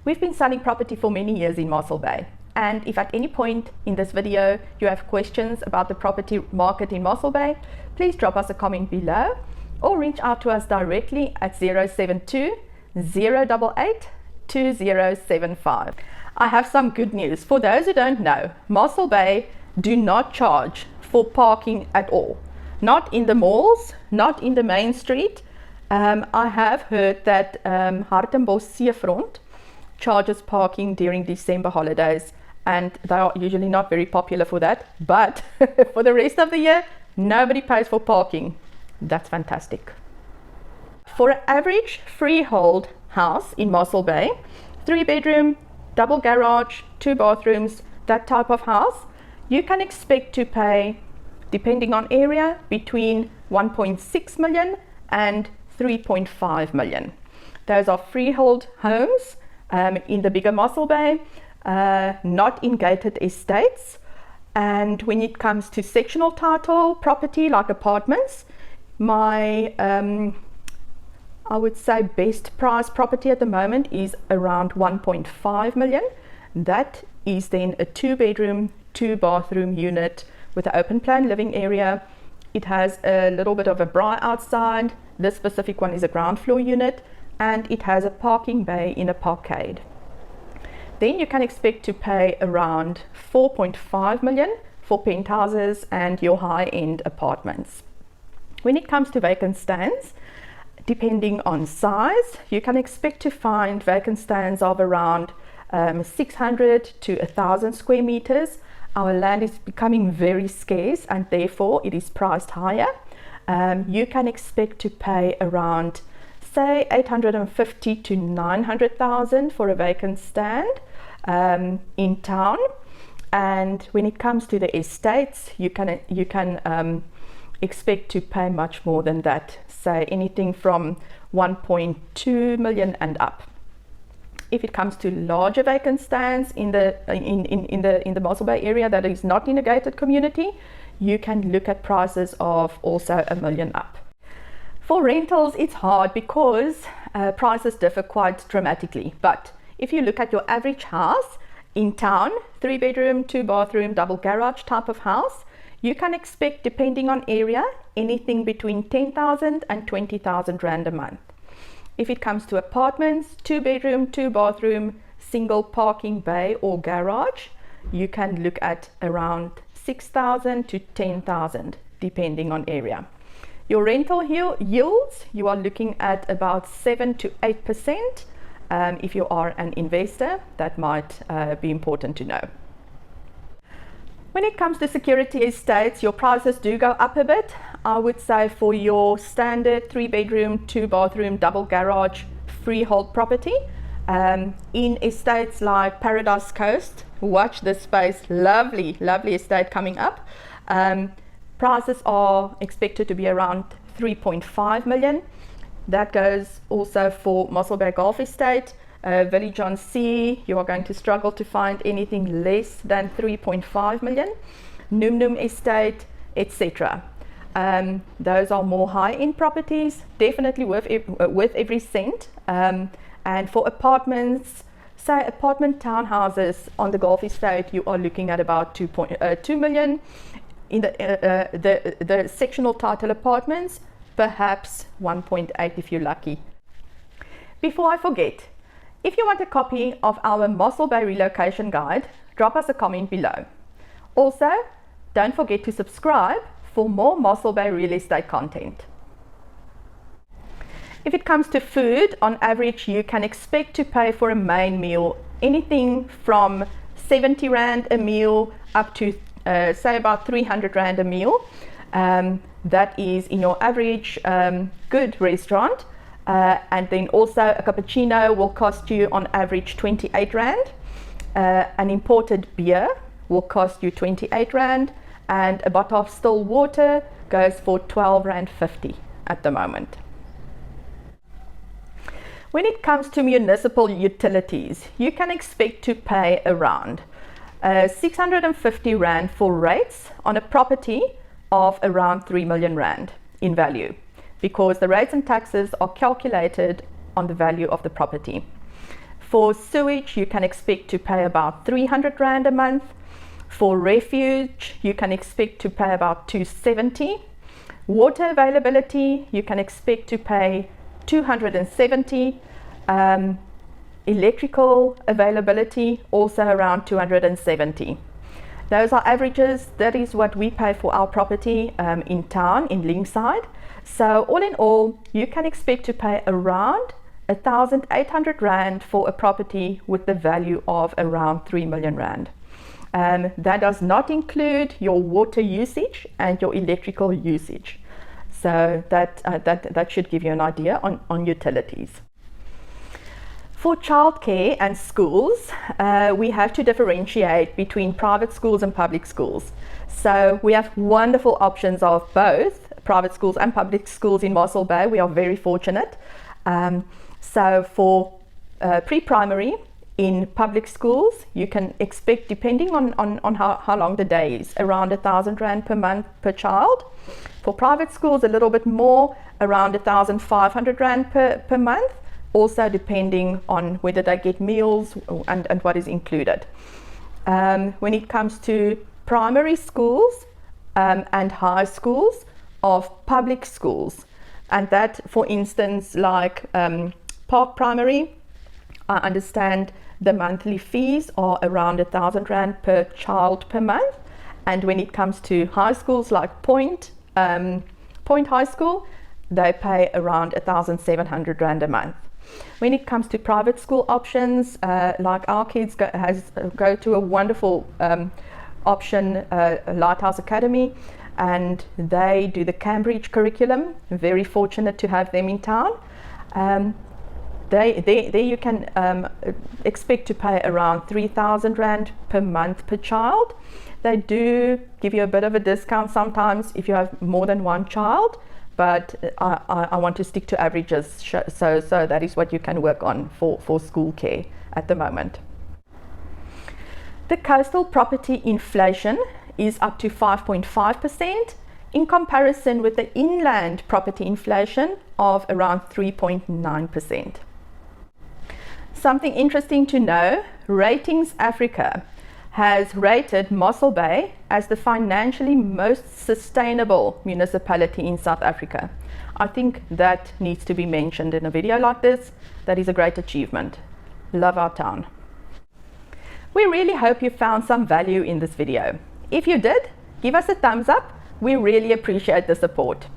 We've been selling property for many years in Mossel Bay, and if at any point in this video you have questions about the property market in Mossel Bay, please drop us a comment below or reach out to us directly at 072 088 2075. I have some good news. For those who don't know, Mossel Bay do not charge for parking at all. Not in the malls, not in the main street. I have heard that Hartenbos Seafront charges parking during December holidays, and they are usually not very popular for that, but for the rest of the year nobody pays for parking. That's fantastic. For an average freehold house in Mossel Bay, 3-bedroom, double garage, 2 bathrooms, that type of house, you can expect to pay, depending on area, between 1.6 million and 3.5 million. Those are freehold homes in the bigger Mossel Bay, not in gated estates. And when it comes to sectional title property like apartments, my I would say best price property at the moment is around 1.5 million. That is then a 2-bedroom, 2-bathroom unit with an open plan living area. It has a little bit of a braai outside. This specific one is a ground floor unit, and it has a parking bay in a parkade. Then you can expect to pay around 4.5 million for penthouses and your high-end apartments. When it comes to vacant stands, depending on size, you can expect to find vacant stands of around 600 to 1,000 square meters. Our land is becoming very scarce, and therefore it is priced higher. You can expect to pay around, say, 850 to 900,000 for a vacant stand in town. And when it comes to the estates, you can expect to pay much more than that, say anything from 1.2 million and up. If it comes to larger vacant stands in the Mossel Bay area that is not in a gated community, you can look at prices of also $1 million up. For rentals, it's hard because prices differ quite dramatically. But if you look at your average house in town, 3-bedroom, 2-bathroom, double garage type of house, you can expect, depending on area, anything between 10,000 and 20,000 Rand a month. If it comes to apartments, 2-bedroom, 2-bathroom, single parking bay or garage, you can look at around 6,000 to 10,000, depending on area. Your rental yields, you are looking at about 7 to 8%. If you are an investor, that might be important to know. When it comes to security estates, your prices do go up a bit. I would say for your standard 3-bedroom, 2-bathroom, double garage, freehold property, in estates like Paradise Coast, watch this space, lovely estate coming up. Prices are expected to be around 3.5 million. That goes also for Mossel Bay Golf Estate. Village on Sea, you are going to struggle to find anything less than 3.5 million. Num Estate, etc. Those are more high-end properties, definitely worth every cent. And for apartments, say apartment townhouses on the Golf Estate, you are looking at about 2 million. In the sectional title apartments, perhaps 1.8 if you're lucky. Before I forget, if you want a copy of our Mossel Bay relocation guide, drop us a comment below. Also, don't forget to subscribe for more Mossel Bay real estate content. If it comes to food, on average you can expect to pay for a main meal anything from 70 Rand a meal up to say about 300 Rand a meal. That is in your average good restaurant. And then also a cappuccino will cost you on average 28 Rand. An imported beer will cost you 28 Rand, and a bottle of still water goes for 12.50 Rand at the moment. When it comes to municipal utilities, you can expect to pay around 650 Rand for rates on a property of around 3 million Rand in value, because the rates and taxes are calculated on the value of the property. For sewage, you can expect to pay about 300 Rand a month. For refuge, you can expect to pay about 270. Water availability, you can expect to pay 270. Electrical availability, also around 270. Those are averages. That is what we pay for our property in town, in Linkside. So all in all, you can expect to pay around 1,800 Rand for a property with the value of around 3 million Rand. That does not include your water usage and your electrical usage. So that should give you an idea on utilities. For childcare and schools, we have to differentiate between private schools and public schools. So we have wonderful options of both private schools and public schools in Mossel Bay. We are very fortunate. So for pre-primary in public schools, you can expect, depending on how long the day is, around 1,000 Rand per month per child. For private schools, a little bit more, around 1,500 Rand per month. Also depending on whether they get meals and what is included. When it comes to primary schools and high schools of public schools, and that, for instance, like Park Primary, I understand the monthly fees are around 1,000 Rand per child per month. And when it comes to high schools like Point High School, they pay around 1,700 Rand a month. When it comes to private school options, like our kids go to a wonderful option, Lighthouse Academy, and they do the Cambridge curriculum. Very fortunate to have them in town. There you can expect to pay around 3,000 Rand per month per child. They do give you a bit of a discount sometimes if you have more than one child, but I want to stick to averages, so that is what you can work on for school care at the moment. The coastal property inflation is up to 5.5% in comparison with the inland property inflation of around 3.9%. Something interesting to know, Ratings Africa has rated Mossel Bay as the financially most sustainable municipality in South Africa. I think that needs to be mentioned in a video like this. That is a great achievement. Love our town. We really hope you found some value in this video. If you did, give us a thumbs up. We really appreciate the support.